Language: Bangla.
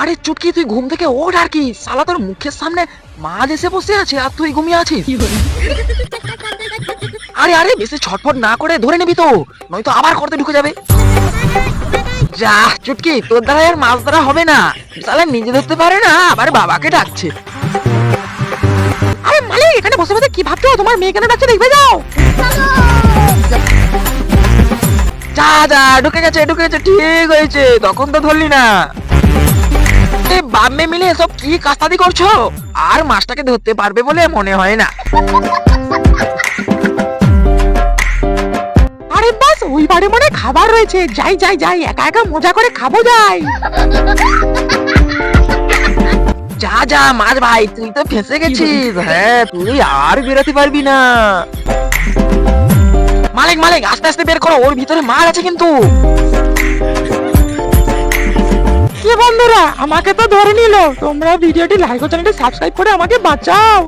আরে চুটকি, তুই ঘুম থেকে ওঠ আর কি, শালা তোর মুখের সামনে মাছ এসে বসে আছে আর তুই ঘুমিয়ে আছিস। আরে আরে বেশি ছটফট না করে ধরে নিবি তো, নয়তো আবার করতে ঢুকে যাবে। যা চুটকি, তোর দ্বারা আর মাছ ধরা হবে না, শালা নিজে ধরতে পারে না আবার বাবাকে ডাকছে। আরে মালিক, এখানে বসে বসে কি ভাবছো? তোমার মেয়ে কেন ডাকছে দেখবে যাও। যা যা, ঢুকে গেছে ঢুকে গেছে, ঠিক হয়েছে, তখন তো ধরলি না। বাপ মেয়ে মিলে এসব কি কাস্তাদি করছো? আর মাছটাকে ধরতে পারবে বলে মনে হয় না। আরে বাস, ওই বাড়ি মনে খাবার রয়েছে, যাই যাই যাই, একা একা মজা করে খাবো যাই। যা যা মাছ ভাই, তুই তো ফেঁসে গেছিস। হ্যাঁ, তুই আর বেরোতে পারবি না। মালিক মালিক, আস্তে আস্তে বের করো, ওর ভিতরে মাছ আছে কিন্তু। কি বন্ধুরা, আমাকে তো ধরে নিল। তোমরা ভিডিওটি লাইক ও চ্যানেলটি সাবস্ক্রাইব করে আমাকে বাঁচাও।